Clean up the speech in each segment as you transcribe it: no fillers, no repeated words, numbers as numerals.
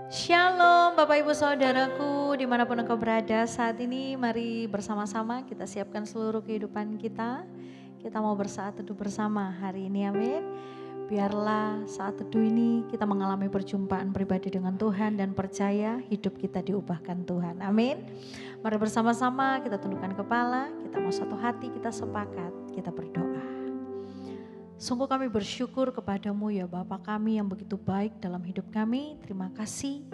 Shalom Bapak Ibu Saudaraku dimanapun engkau berada saat ini, mari bersama-sama kita siapkan seluruh kehidupan kita. Kita mau bersaat teduh bersama hari ini, amin. Biarlah saat teduh ini kita mengalami perjumpaan pribadi dengan Tuhan dan percaya hidup kita diubahkan Tuhan, amin. Mari bersama-sama kita tundukkan kepala, kita mau satu hati, kita sepakat, kita berdoa. Sungguh kami bersyukur kepadamu ya Bapa kami yang begitu baik dalam hidup kami. Terima kasih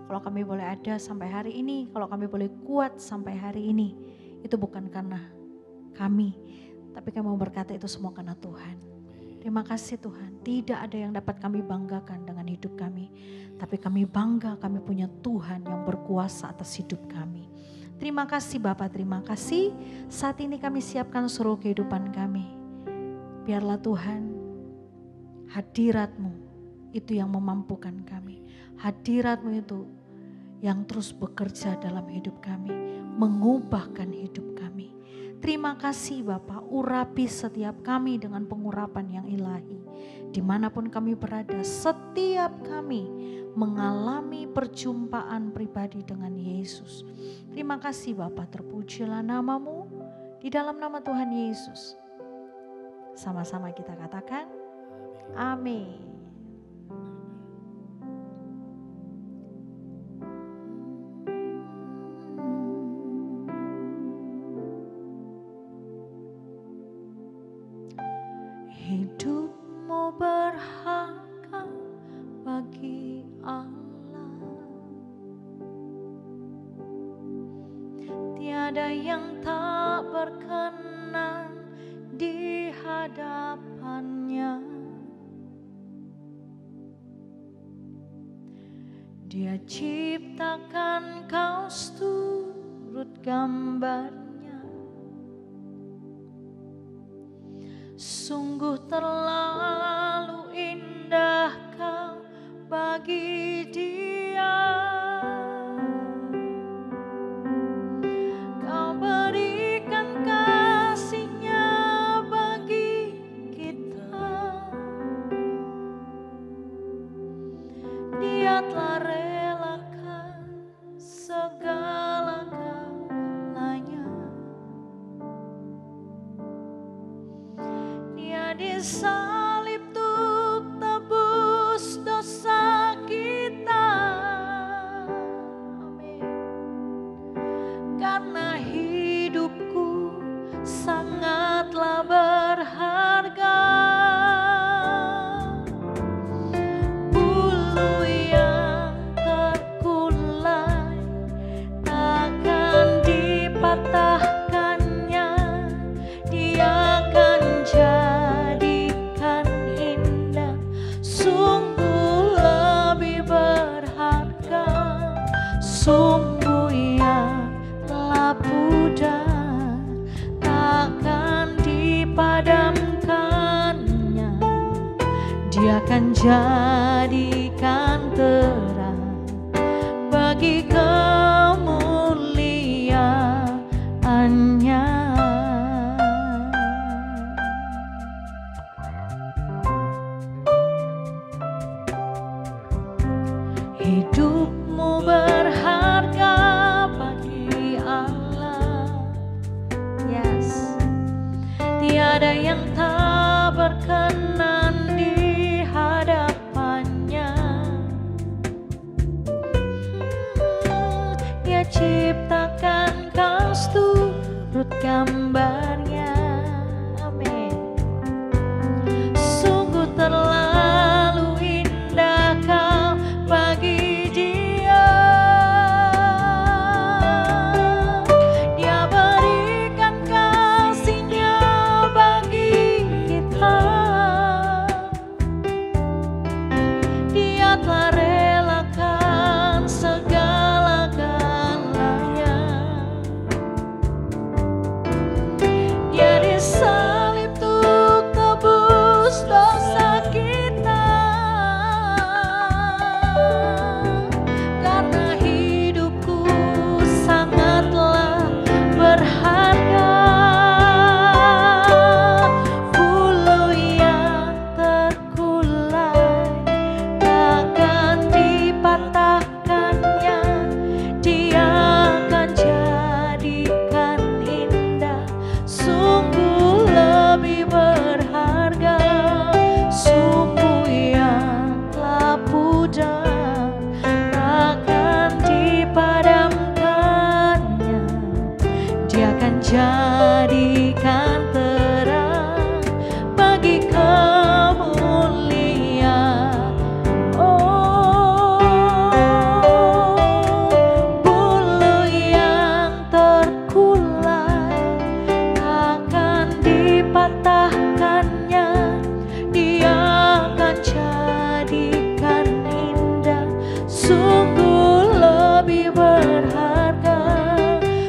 kalau kami boleh ada sampai hari ini, kalau kami boleh kuat sampai hari ini. Itu bukan karena kami, tapi kami mau berkata itu semua karena Tuhan. Terima kasih Tuhan, tidak ada yang dapat kami banggakan dengan hidup kami. Tapi kami bangga kami punya Tuhan yang berkuasa atas hidup kami. Terima kasih Bapa, terima kasih. Saat ini kami siapkan seluruh kehidupan kami. Biarlah Tuhan, hadirat-Mu itu yang memampukan kami. Hadirat-Mu itu yang terus bekerja dalam hidup kami, mengubahkan hidup kami. Terima kasih Bapa, urapi setiap kami dengan pengurapan yang ilahi. Dimanapun kami berada, setiap kami mengalami perjumpaan pribadi dengan Yesus. Terima kasih Bapa, terpujilah nama-Mu di dalam nama Tuhan Yesus. Sama-sama kita katakan, amin. Hidupmu berharga bagi Allah. Tiada yang tak berkenan di hadapannya. Dia ciptakan kau turut gambarnya. Sungguh terlalu indah kau bagi Dia. Kau berikan kasih-Nya bagi kita. Dia telah relakan segala-galanya. Dia disalib untuk tebus dosa kita. Amin. Karena hidupku sangatlah berharga. Bulu yang terkulai takkan dipatahkannya. Dia akan jadikan indah, sungguh lebih berharga. Sumbu yang telah pudar takkan dipadamkannya. Dia akan jadikan terang bagi kemuliaan-Nya. Hidupmu berharga bagi Allah. Yes. Tiada yang tak berkenan di hadapannya. Dia ciptakan kau turut gambarnya. Amin. Sungguh terlalu indah kau bagi Dia. jadikan terang bagi kemuliaan. Oh, bulu yang terkulai akan dipatahkannya, dia akan jadikan indah, sungguh lebih berharga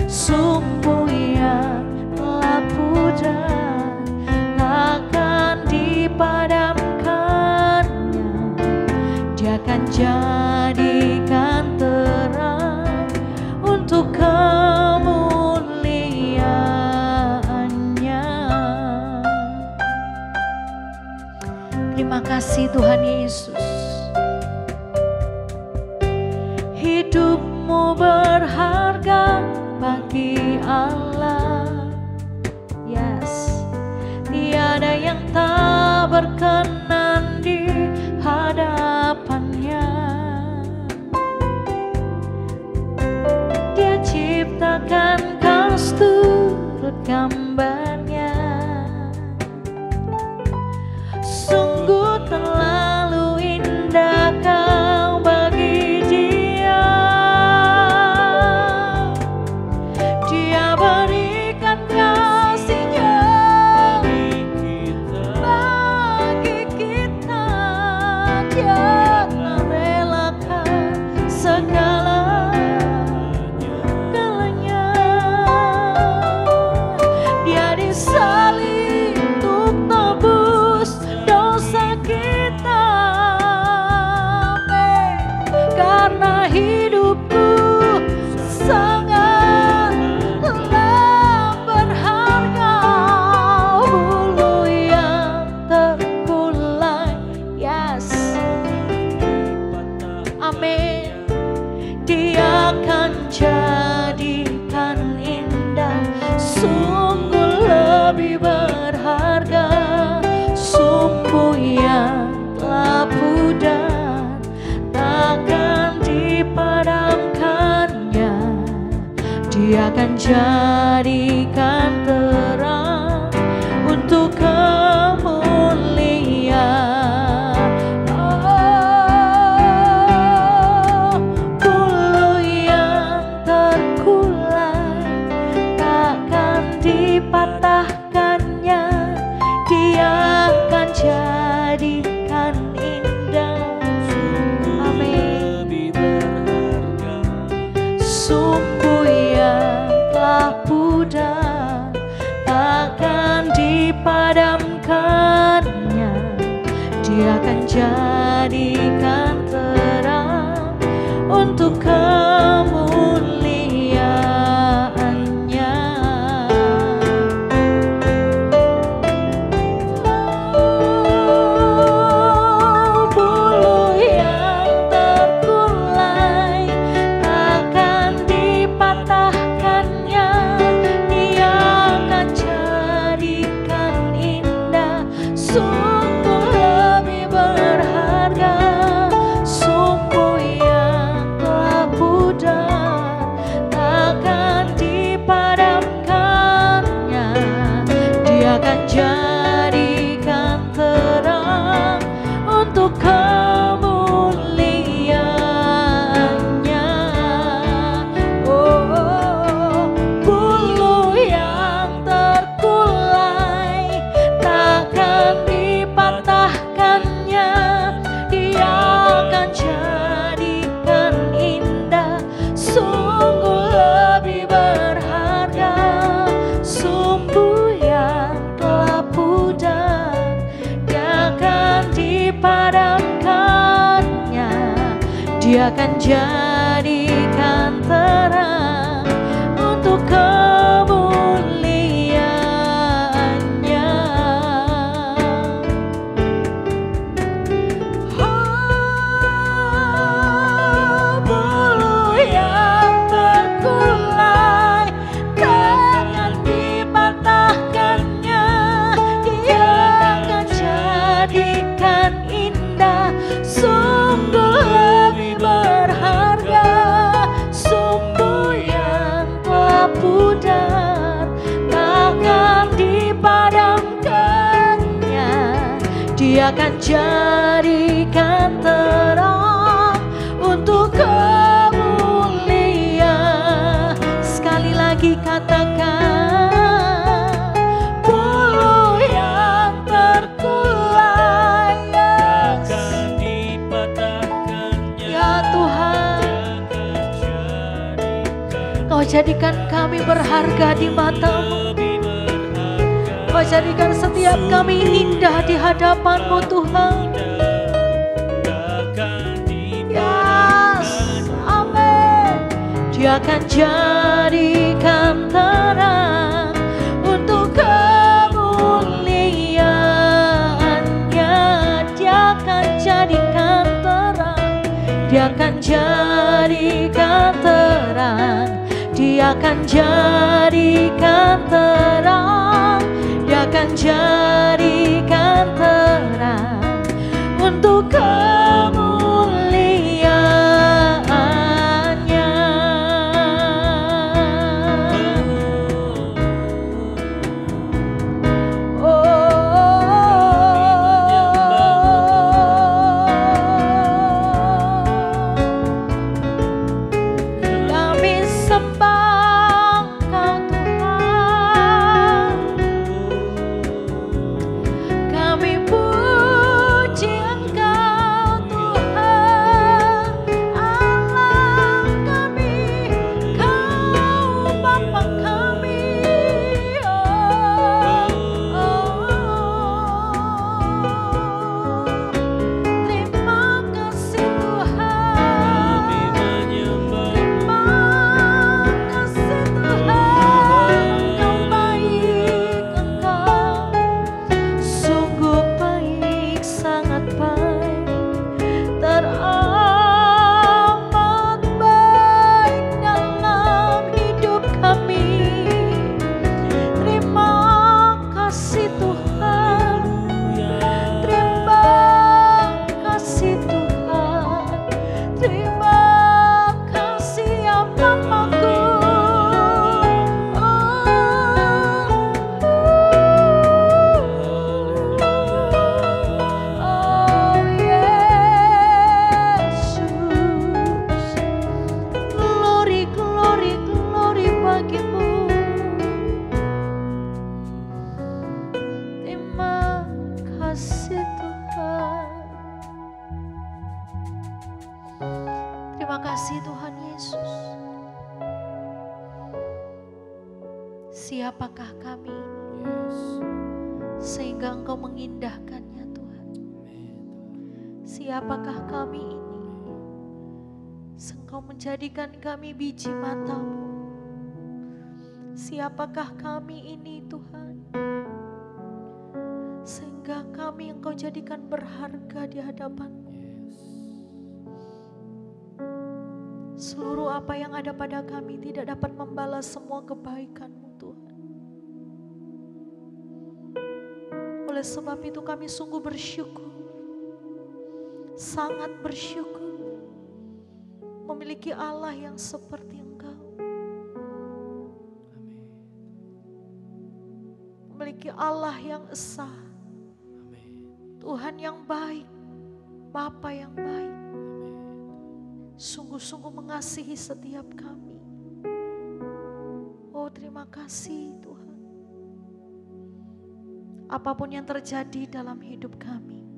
sumbu yang telah pudar, takkan dipadamkannya, dia akan jadikan terang untuk kemuliaannya. Terima kasih Tuhan Yesus. Hidupmu berharga bagi Allah. Yes, tiada yang tak berkenan di hadapannya. Dia ciptakan kau seturut gambarnya. Sungguh terlalu indah kau bagi dia. Dia berikan kasihnya bagi kita. Dia telah relakan segala-galanya. Dia disalib untuk tebus dosa kita. Karena hidupku sangatlah berharga, bulu yang terkulai. Yes, amin. Dia akan jadikan indah, sungguh lebih berharga sumbu yang telah pudar, takkan dipadamkannya, dia akan jadikan terang untuk kemuliaan. Oh, bulu yang terkulai takkan dipatahkannya, dia akan jadikan indah, amin, sumbu yang telah pudar, takkan dipadamkannya, dia akan jadikan terang untuk kemuliaannya. Oh, bulu yang terkulai takkan dipatahkannya, dia akan jadikan indah, sungguh lebih berharga sumbu yang telah pudar, takkan dipadamkannya, dia akan jadikan terang untuk kemuliaannya. Oh, bulu yang terkulai takkan dipatahkannya, dia akan jadikan indah, sungguh lebih berharga sumbu yang telah pudar, dia akan dipadamkannya, dia akan jadikan terang untuk kemuliaannya. Oh, bulu yang terkulai takkan dipatahkannya, dia akan jadikan indah, sungguh lebih berharga Dia akan jadikan terang untuk kemuliaan. Sekali lagi katakan, bulu yang terkulai akan dipatahkannya. Ya Tuhan, Kau jadikan kami berharga di mata-Mu. Kau jadikan setiap kami indah di hadapan-Mu Tuhan. Yes, amin. Dia akan jadikan terang untuk kemuliaan-Nya. Dia akan jadikan terang. Dia akan jadikan terang. Dia akan jadikan terang. Dia akan jadikan terang untuk kemuliaan-Nya. Kami sembah Kau Tuhan, kami puji Engkau Tuhan, Allah kami, Kau Bapa kami. Terima kasih Tuhan, terima kasih Tuhan, Kau baik, Engkau sungguh baik, sangat baik, teramat baik dalam hidup kami. Terima kasih Tuhan, terima kasih Tuhan, terima kasih ya Bapakku. Oh Yesus, glory, glory, glory bagimu. Terima kasih Tuhan. Terima kasih Tuhan Yesus. Siapakah kami ini sehingga Engkau mengindahkannya Tuhan? Siapakah kami ini Engkau menjadikan kami biji mata-Mu? Siapakah kami ini Tuhan sehingga kami Engkau jadikan berharga di hadapan-Mu? Seluruh apa yang ada pada kami tidak dapat membalas semua kebaikan-Mu Tuhan. Oleh sebab itu kami sungguh bersyukur, sangat bersyukur memiliki Allah yang seperti Engkau. Memiliki Allah yang esa, Tuhan yang baik, Bapa yang baik. Sungguh-sungguh mengasihi setiap kami. Oh terima kasih Tuhan. Apapun yang terjadi dalam hidup kami,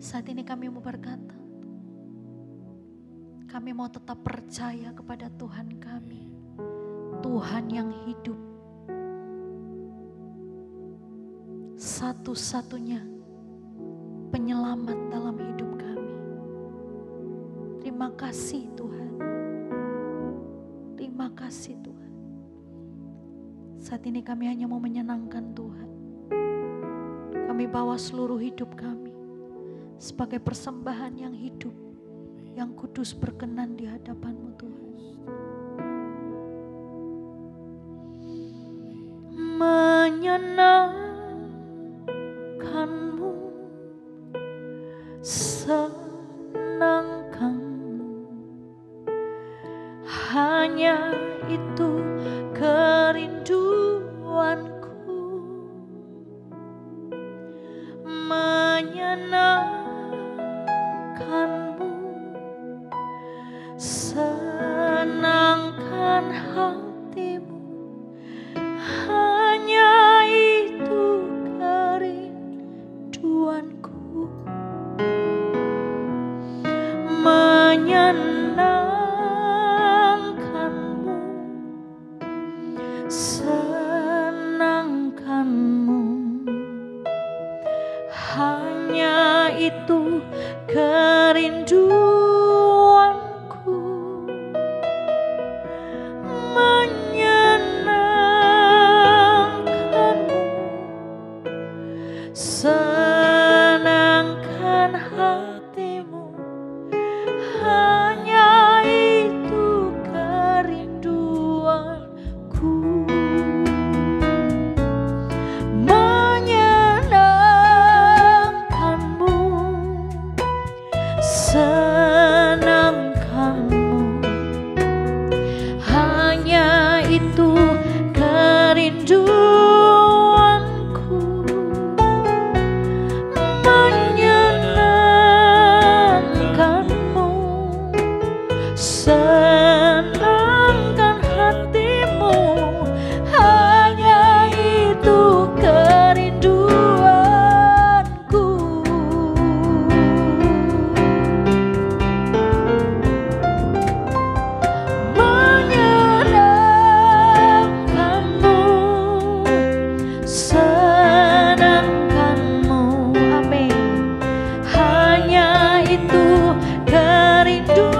saat ini kami mau berkata, kami mau tetap percaya kepada Tuhan kami, Tuhan yang hidup, satu-satunya penyelamat dalam hidup kami. Terima kasih Tuhan. Terima kasih Tuhan. Saat ini kami hanya mau menyenangkan Tuhan. Kami bawa seluruh hidup kami sebagai persembahan yang hidup, yang kudus berkenan di hadapan-Mu Tuhan. Menyenangkan-Mu, senangkan-Mu, hanya itu kerinduanku. menyenangkanmu, senangkan hatimu, hanya itu kerinduanku. Menyenangkanmu, senangkanmu, hanya itu kerinduanku. Menyenangkanmu, senangkan hatimu, hanya itu kerinduanku. Menyenangkanmu, senangkanmu, hanya itu kerinduanku. Menyenangkanmu, senangkan hatimu, hanya itu kerinduanku. Menyenangkanmu, senangkanmu, amin, hanya itu kerinduanku.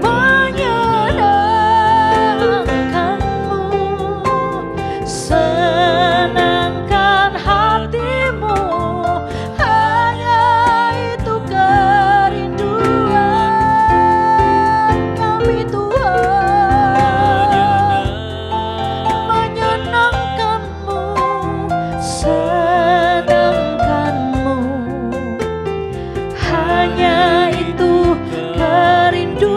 Menyenangkanmu, senangkan hatimu, hanya itu kerinduan kami Tuhan. Menyenangkanmu, senangkanmu, hanya itu kerinduanku.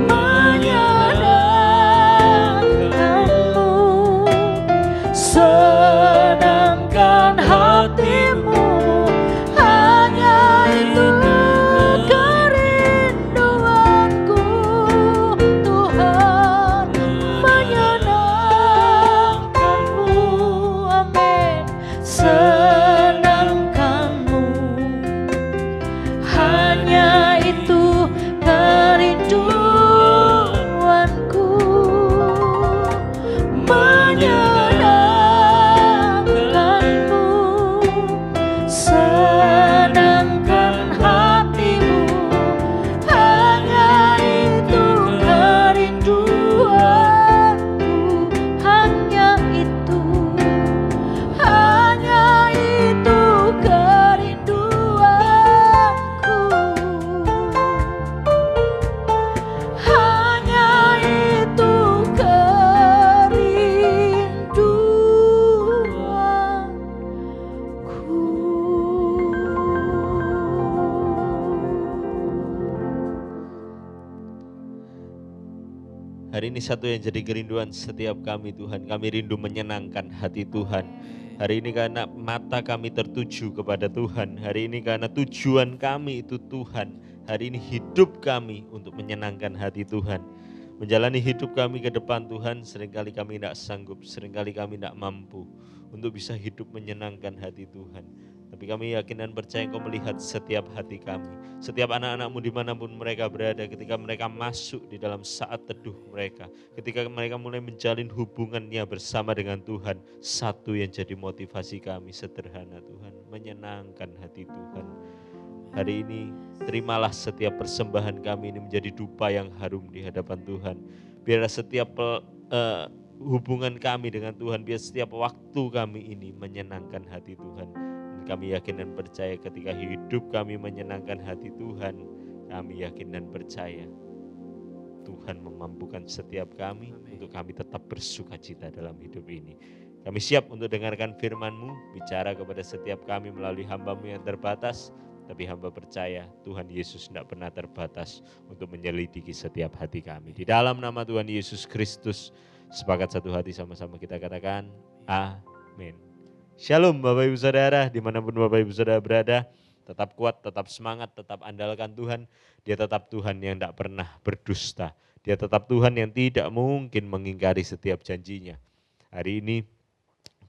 Menyenangkanmu, senangkan hatimu, hanya itu kerinduanku. Tuhan, menyenangkanmu, amin, senangkanmu, hanya itu kerinduanku. Menyenangkanmu, senangkan hatimu, hanya itu kerinduanku. Hanya itu kerinduanku. Hanya itu kerinduanku. Hari ini satu yang jadi kerinduan setiap kami Tuhan, kami rindu menyenangkan hati Tuhan. Hari ini karena mata kami tertuju kepada Tuhan, hari ini karena tujuan kami itu Tuhan. Hari ini hidup kami untuk menyenangkan hati Tuhan. Menjalani hidup kami ke depan Tuhan, seringkali kami tidak sanggup, seringkali kami tidak mampu untuk bisa hidup menyenangkan hati Tuhan. Tapi kami yakin dan percaya Engkau melihat setiap hati kami, setiap anak-anak-Mu dimanapun mereka berada, ketika mereka masuk di dalam saat teduh mereka, ketika mereka mulai menjalin hubungannya bersama dengan Tuhan. Satu yang jadi motivasi kami sederhana Tuhan, menyenangkan hati Tuhan. Hari ini terimalah setiap persembahan kami ini menjadi dupa yang harum di hadapan Tuhan. Biarlah setiap hubungan kami dengan Tuhan, biar setiap waktu kami ini menyenangkan hati Tuhan. Kami yakin dan percaya ketika hidup kami menyenangkan hati Tuhan, kami yakin dan percaya Tuhan memampukan setiap kami untuk kami tetap bersuka cita dalam hidup ini. Kami siap untuk dengarkan firman-Mu, bicara kepada setiap kami melalui hamba-Mu yang terbatas, tapi hamba percaya Tuhan Yesus tidak pernah terbatas untuk menyelidiki setiap hati kami. Di dalam nama Tuhan Yesus Kristus, Sepakat satu hati sama-sama kita katakan amin. Shalom Bapak Ibu Saudara, dimanapun Bapak Ibu Saudara berada, tetap kuat, tetap semangat, tetap andalkan Tuhan. Dia tetap Tuhan yang tidak pernah berdusta. Dia tetap Tuhan yang tidak mungkin mengingkari setiap janjinya. Hari ini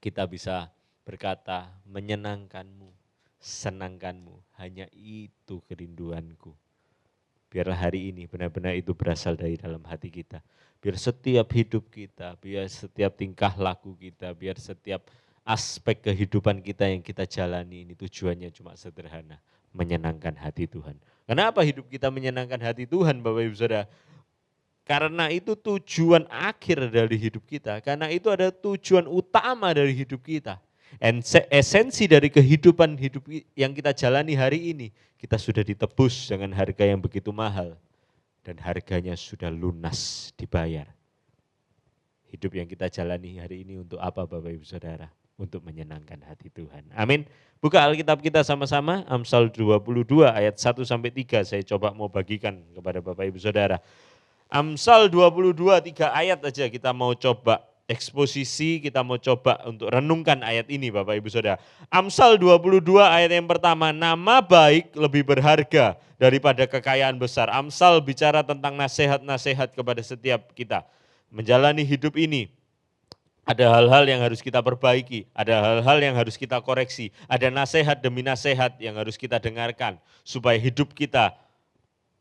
kita bisa berkata, menyenangkanmu, senangkanmu, hanya itu kerinduanku. Biarlah hari ini benar-benar itu berasal dari dalam hati kita. Biar setiap hidup kita, biar setiap tingkah laku kita, biar setiap aspek kehidupan kita yang kita jalani ini tujuannya cuma sederhana, menyenangkan hati Tuhan. Kenapa hidup kita menyenangkan hati Tuhan Bapak Ibu Saudara? Karena itu tujuan akhir dari hidup kita, karena itu ada tujuan utama dari hidup kita. Esensi dari kehidupan hidup yang kita jalani hari ini, kita sudah ditebus dengan harga yang begitu mahal. Dan harganya sudah lunas dibayar. Hidup yang kita jalani hari ini untuk apa Bapak Ibu Saudara? Untuk menyenangkan hati Tuhan. Amin. Buka Alkitab kita sama-sama, Amsal 22 ayat 1-3, saya coba mau bagikan kepada Bapak Ibu Saudara. Amsal 22, 3 ayat aja kita mau coba eksposisi, kita mau coba untuk renungkan ayat ini Bapak Ibu Saudara. Amsal 22 ayat yang pertama, nama baik lebih berharga daripada kekayaan besar. Amsal bicara tentang nasihat-nasihat kepada setiap kita. Menjalani hidup ini, ada hal-hal yang harus kita perbaiki, ada hal-hal yang harus kita koreksi, ada nasihat demi nasihat yang harus kita dengarkan, supaya hidup kita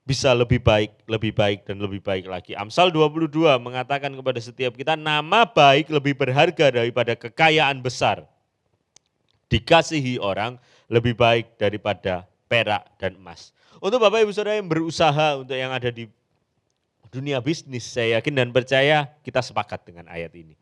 bisa lebih baik dan lebih baik lagi. Amsal 22 mengatakan kepada setiap kita, nama baik lebih berharga daripada kekayaan besar. Dikasihi orang lebih baik daripada perak dan emas. Untuk Bapak Ibu Saudara yang berusaha, untuk yang ada di dunia bisnis, saya yakin dan percaya kita sepakat dengan ayat ini.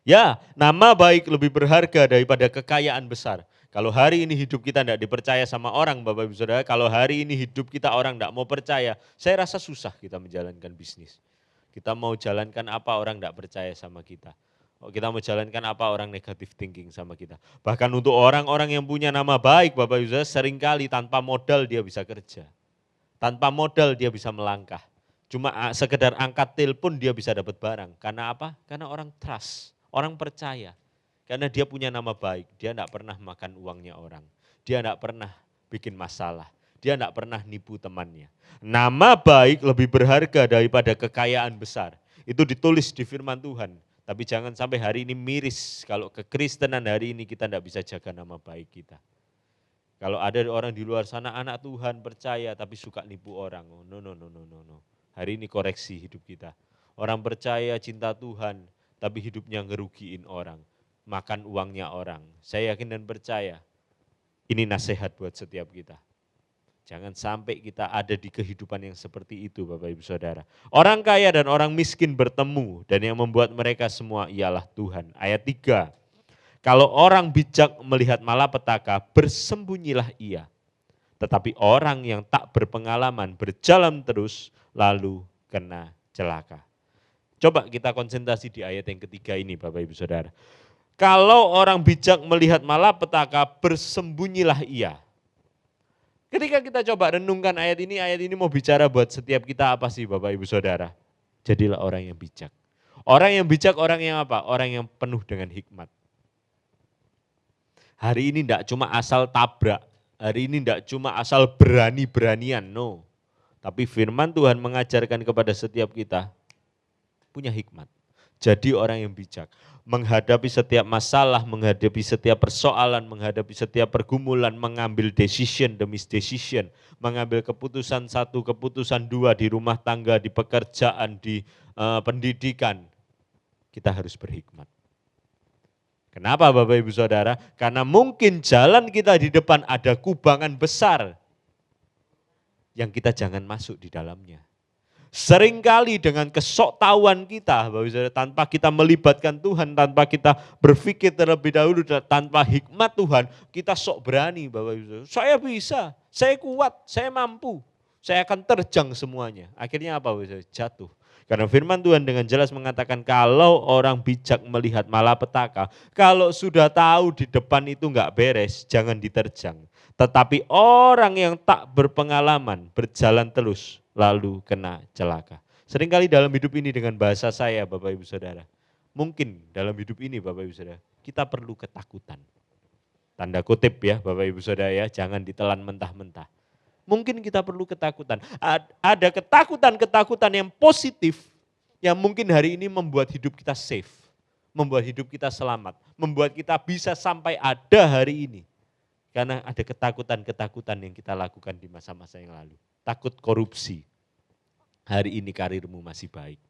Ya, nama baik lebih berharga daripada kekayaan besar. Kalau hari ini hidup kita tidak dipercaya sama orang Bapak Ibu Saudara, kalau hari ini hidup kita orang tidak mau percaya, saya rasa susah kita menjalankan bisnis. Kita mau jalankan apa orang tidak percaya sama kita. Kita mau jalankan apa orang negatif thinking sama kita. Bahkan untuk orang-orang yang punya nama baik Bapak Ibu Saudara, seringkali tanpa modal dia bisa kerja. Tanpa modal dia bisa melangkah. Cuma sekedar angkat telepon dia bisa dapat barang. Karena apa? Karena orang trust, orang percaya. Karena dia punya nama baik, dia tidak pernah makan uangnya orang. Dia tidak pernah bikin masalah, dia tidak pernah nipu temannya. Nama baik lebih berharga daripada kekayaan besar. Itu ditulis di firman Tuhan. Tapi jangan sampai hari ini miris kalau kekristenan hari ini kita tidak bisa jaga nama baik kita. Kalau ada orang di luar sana anak Tuhan percaya tapi suka nipu orang. Oh, no. Hari ini koreksi hidup kita. Orang percaya cinta Tuhan tapi hidupnya ngerugiin orang. Makan uangnya orang. Saya yakin dan percaya ini nasihat buat setiap kita. Jangan sampai kita ada di kehidupan yang seperti itu Bapak Ibu Saudara. Orang kaya dan orang miskin bertemu dan yang membuat mereka semua ialah Tuhan. Ayat 3. Kalau orang bijak melihat malapetaka, bersembunyilah ia. Tetapi orang yang tak berpengalaman berjalan terus lalu kena celaka. Coba kita konsentrasi di ayat yang ketiga ini Bapak Ibu Saudara. Kalau orang bijak melihat malapetaka, bersembunyilah ia. Ketika kita coba renungkan ayat ini mau bicara buat setiap kita apa sih Bapak Ibu Saudara? Jadilah orang yang bijak. Orang yang bijak, orang yang apa? Orang yang penuh dengan hikmat. Hari ini tidak cuma asal tabrak, hari ini tidak cuma asal berani-beranian, no. Tapi firman Tuhan mengajarkan kepada setiap kita, punya hikmat. Jadi orang yang bijak, menghadapi setiap masalah, menghadapi setiap persoalan, menghadapi setiap pergumulan, mengambil decision demi decision, mengambil keputusan satu, keputusan dua di rumah tangga, di pekerjaan, di pendidikan. Kita harus berhikmat. Kenapa Bapak Ibu Saudara? Karena mungkin jalan kita di depan ada kubangan besar yang kita jangan masuk di dalamnya. Seringkali dengan kesoktahuan kita, Bapak Ibu Saudara, tanpa kita melibatkan Tuhan, tanpa kita berpikir terlebih dahulu, tanpa hikmat Tuhan, kita sok berani Bapak Ibu Saudara. Saya bisa, saya kuat, saya mampu, saya akan terjang semuanya. Akhirnya apa Bapak Ibu Saudara? Jatuh. Karena firman Tuhan dengan jelas mengatakan kalau orang bijak melihat malapetaka, kalau sudah tahu di depan itu enggak beres, jangan diterjang. Tetapi orang yang tak berpengalaman berjalan terus lalu kena celaka. Seringkali dalam hidup ini dengan bahasa saya Bapak Ibu Saudara, Mungkin dalam hidup ini Bapak Ibu Saudara, kita perlu ketakutan. Tanda kutip ya Bapak Ibu Saudara ya, jangan ditelan mentah-mentah. Mungkin kita perlu ketakutan. Ada ketakutan-ketakutan yang positif, yang mungkin hari ini membuat hidup kita safe, membuat hidup kita selamat, membuat kita bisa sampai ada hari ini. Karena ada ketakutan-ketakutan yang kita lakukan di masa-masa yang lalu. Takut korupsi, hari ini karirmu masih baik.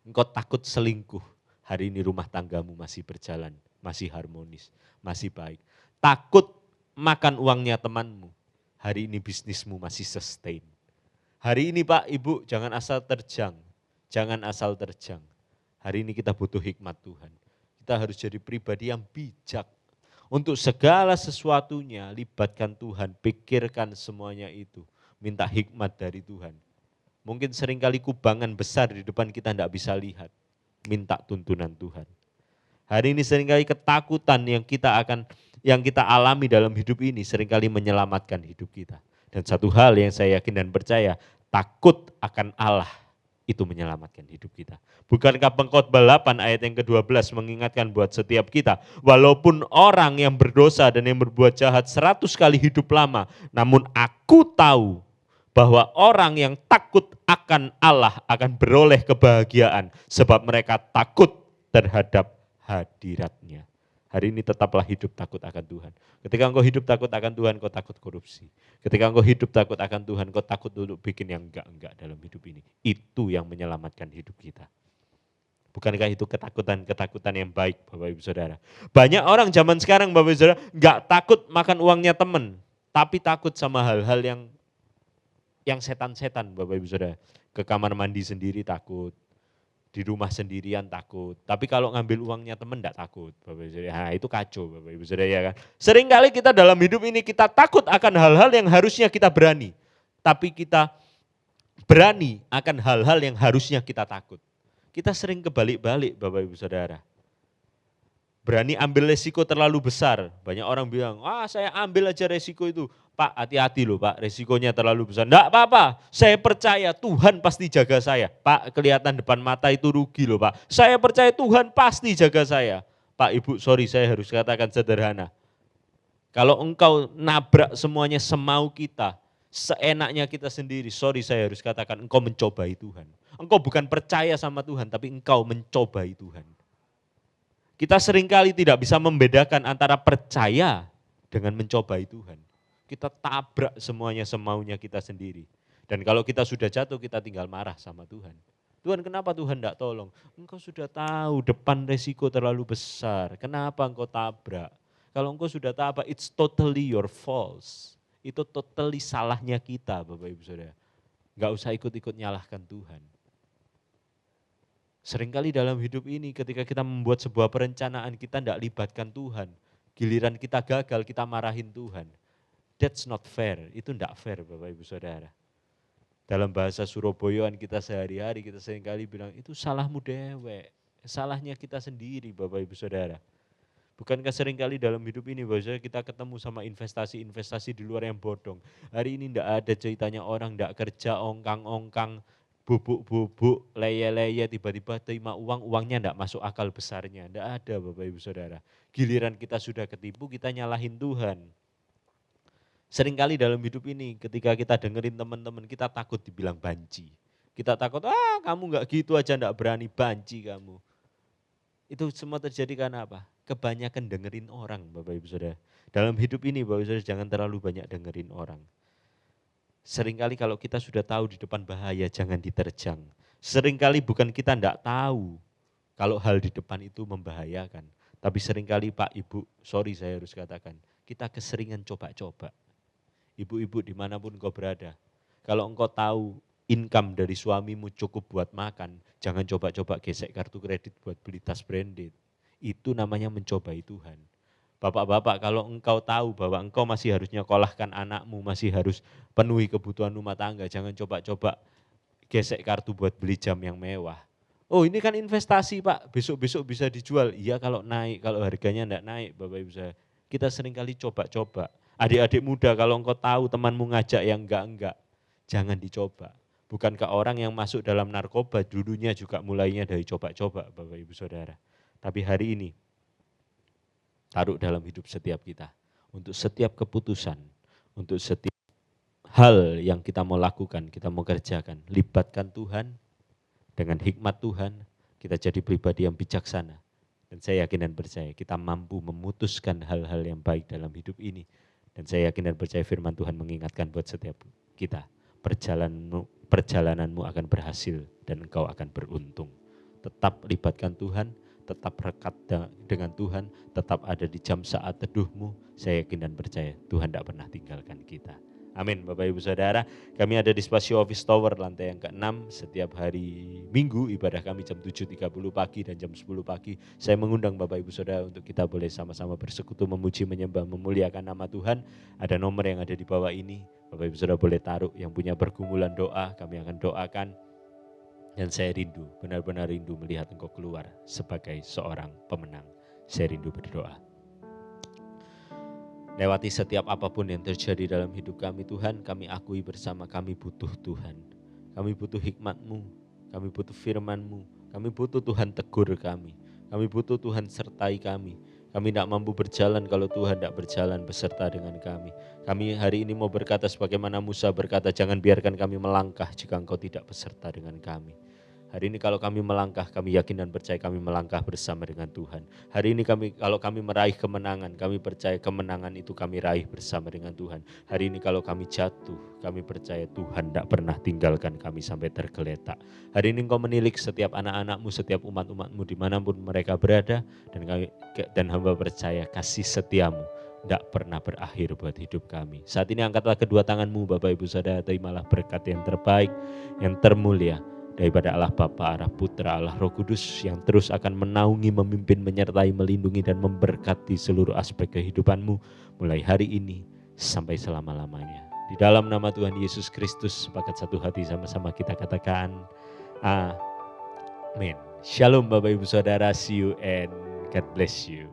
Engkau takut selingkuh, hari ini rumah tanggamu masih berjalan, masih harmonis, masih baik. Takut makan uangnya temanmu, hari ini bisnismu masih sustain. Hari ini Pak, Ibu jangan asal terjang, jangan asal terjang. Hari ini kita butuh hikmat Tuhan. Kita harus jadi pribadi yang bijak. Untuk segala sesuatunya libatkan Tuhan, pikirkan semuanya itu. Minta hikmat dari Tuhan. Mungkin seringkali kubangan besar di depan kita tidak bisa lihat. Minta tuntunan Tuhan. Hari ini seringkali ketakutan yang kita alami dalam hidup ini seringkali menyelamatkan hidup kita. Dan satu hal yang saya yakin dan percaya, takut akan Allah itu menyelamatkan hidup kita. Bukankah Pengkhotbah 8 ayat yang ke-12 mengingatkan buat setiap kita, walaupun orang yang berdosa dan yang berbuat jahat 100 kali hidup lama, namun aku tahu bahwa orang yang takut akan Allah akan beroleh kebahagiaan sebab mereka takut terhadap hadiratnya. Hari ini tetaplah hidup takut akan Tuhan. Ketika engkau hidup takut akan Tuhan, kau takut korupsi. Ketika engkau hidup takut akan Tuhan, kau takut untuk bikin yang enggak-enggak dalam hidup ini. Itu yang menyelamatkan hidup kita. Bukankah itu ketakutan-ketakutan yang baik Bapak Ibu Saudara? Banyak orang zaman sekarang Bapak Ibu Saudara enggak takut makan uangnya teman, tapi takut sama hal-hal yang setan-setan Bapak Ibu Saudara. Ke kamar mandi sendiri takut, di rumah sendirian takut. Tapi kalau ngambil uangnya teman enggak takut Bapak Ibu Saudara. Nah, itu kacau Bapak Ibu Saudara ya kan. Seringkali kita dalam hidup ini kita takut akan hal-hal yang harusnya kita berani. Tapi kita berani akan hal-hal yang harusnya kita takut. Kita sering kebalik-balik Bapak Ibu Saudara. Berani ambil resiko terlalu besar. Banyak orang bilang, saya ambil aja resiko itu. Pak, hati-hati loh Pak, resikonya terlalu besar. Enggak apa-apa, saya percaya Tuhan pasti jaga saya. Pak, kelihatan depan mata itu rugi loh Pak. Saya percaya Tuhan pasti jaga saya. Pak, Ibu, sorry saya harus katakan sederhana. Kalau engkau nabrak semuanya semau kita, seenaknya kita sendiri, sorry saya harus katakan engkau mencobai Tuhan. Engkau bukan percaya sama Tuhan, tapi engkau mencobai Tuhan. Kita seringkali tidak bisa membedakan antara percaya dengan mencobai Tuhan. Kita tabrak semuanya semaunya kita sendiri. Dan kalau kita sudah jatuh, kita tinggal marah sama Tuhan. Tuhan, kenapa Tuhan tidak tolong? Engkau sudah tahu depan resiko terlalu besar. Kenapa engkau tabrak? Kalau engkau sudah tabrak, it's totally your fault. Itu totally salahnya kita Bapak Ibu Saudara. Enggak usah ikut-ikut nyalahkan Tuhan. Seringkali dalam hidup ini ketika kita membuat sebuah perencanaan kita tidak libatkan Tuhan. Giliran kita gagal kita marahin Tuhan. That's not fair, itu tidak fair Bapak Ibu Saudara. Dalam bahasa Surabayaan kita sehari-hari kita seringkali bilang itu salahmu dewek. Salahnya kita sendiri Bapak Ibu Saudara. Bukankah seringkali dalam hidup ini Bapak Ibu Saudara kita ketemu sama investasi-investasi di luar yang bodong. Hari ini tidak ada ceritanya orang tidak kerja ongkang-ongkang. Bubuk-bubuk, leye-leye, tiba-tiba terima uangnya tidak masuk akal besarnya. Tidak ada Bapak Ibu Saudara. Giliran kita sudah ketipu, kita nyalahin Tuhan. Seringkali dalam hidup ini ketika kita dengerin teman-teman, kita takut dibilang banci. Kita takut, kamu enggak gitu aja enggak berani, banci kamu. Itu semua terjadi karena apa? Kebanyakan dengerin orang Bapak Ibu Saudara. Dalam hidup ini Bapak Ibu Saudara jangan terlalu banyak dengerin orang. Seringkali kalau kita sudah tahu di depan bahaya, jangan diterjang. Seringkali bukan kita tidak tahu kalau hal di depan itu membahayakan. Tapi seringkali Pak, Ibu, sorry saya harus katakan, kita keseringan coba-coba. Ibu-ibu dimanapun kau berada, kalau engkau tahu income dari suamimu cukup buat makan, jangan coba-coba gesek kartu kredit buat beli tas branded. Itu namanya mencobai Tuhan. Bapak-bapak, kalau engkau tahu bahwa engkau masih harus nyekolahkan anakmu, masih harus penuhi kebutuhan rumah tangga, jangan coba-coba gesek kartu buat beli jam yang mewah. Oh ini kan investasi Pak, besok-besok bisa dijual. Iya kalau naik, kalau harganya enggak naik Bapak Ibu saya. Kita seringkali coba-coba. Adik-adik muda kalau engkau tahu temanmu ngajak yang enggak-enggak, jangan dicoba. Bukankah orang yang masuk dalam narkoba dulunya juga mulainya dari coba-coba, Bapak Ibu Saudara. Tapi hari ini taruh dalam hidup setiap kita. Untuk setiap keputusan, untuk setiap hal yang kita mau lakukan, kita mau kerjakan. Libatkan Tuhan dengan hikmat Tuhan, kita jadi pribadi yang bijaksana. Dan saya yakin dan percaya kita mampu memutuskan hal-hal yang baik dalam hidup ini. Dan saya yakin dan percaya firman Tuhan mengingatkan buat setiap kita. Perjalananmu akan berhasil dan engkau akan beruntung. Tetap libatkan Tuhan, tetap rekat dengan Tuhan, tetap ada di jam saat teduhmu. Saya yakin dan percaya Tuhan tidak pernah tinggalkan kita. Amin. Bapak Ibu Saudara, kami ada di Spasio Office Tower lantai yang ke-6 setiap hari Minggu, ibadah kami jam 7.30 pagi dan jam 10 pagi. Saya mengundang Bapak Ibu Saudara untuk kita boleh sama-sama bersekutu, memuji, menyembah, memuliakan nama Tuhan. Ada nomor yang ada di bawah ini, Bapak Ibu Saudara boleh taruh. Yang punya pergumulan doa, kami akan doakan. Dan saya rindu, benar-benar rindu melihat engkau keluar sebagai seorang pemenang. Saya rindu berdoa. Lewati setiap apapun yang terjadi dalam hidup kami Tuhan, kami akui bersama kami butuh Tuhan. Kami butuh hikmat-Mu, kami butuh firman-Mu, kami butuh Tuhan tegur kami. Kami butuh Tuhan sertai kami. Kami tidak mampu berjalan kalau Tuhan tidak berjalan beserta dengan kami. Kami hari ini mau berkata sebagaimana Musa berkata, jangan biarkan kami melangkah jika Engkau tidak beserta dengan kami. Hari ini kalau kami melangkah, kami yakin dan percaya kami melangkah bersama dengan Tuhan. Hari ini kalau kami meraih kemenangan, kami percaya kemenangan itu kami raih bersama dengan Tuhan. Hari ini kalau kami jatuh, kami percaya Tuhan tidak pernah tinggalkan kami sampai tergeletak. Hari ini Engkau menilik setiap anak-anak-Mu, setiap umat-umat-Mu dimanapun mereka berada. Dan hamba percaya kasih setia-Mu tidak pernah berakhir buat hidup kami. Saat ini angkatlah kedua tangan-Mu Bapak Ibu Saudara, terimalah berkat yang terbaik, yang termulia daripada Allah Bapa, Allah Putra, Allah Roh Kudus yang terus akan menaungi, memimpin, menyertai, melindungi dan memberkati seluruh aspek kehidupanmu mulai hari ini sampai selama-lamanya. Di dalam nama Tuhan Yesus Kristus, sepakat satu hati sama-sama kita katakan amin. Shalom Bapak Ibu Saudara, see you and God bless you.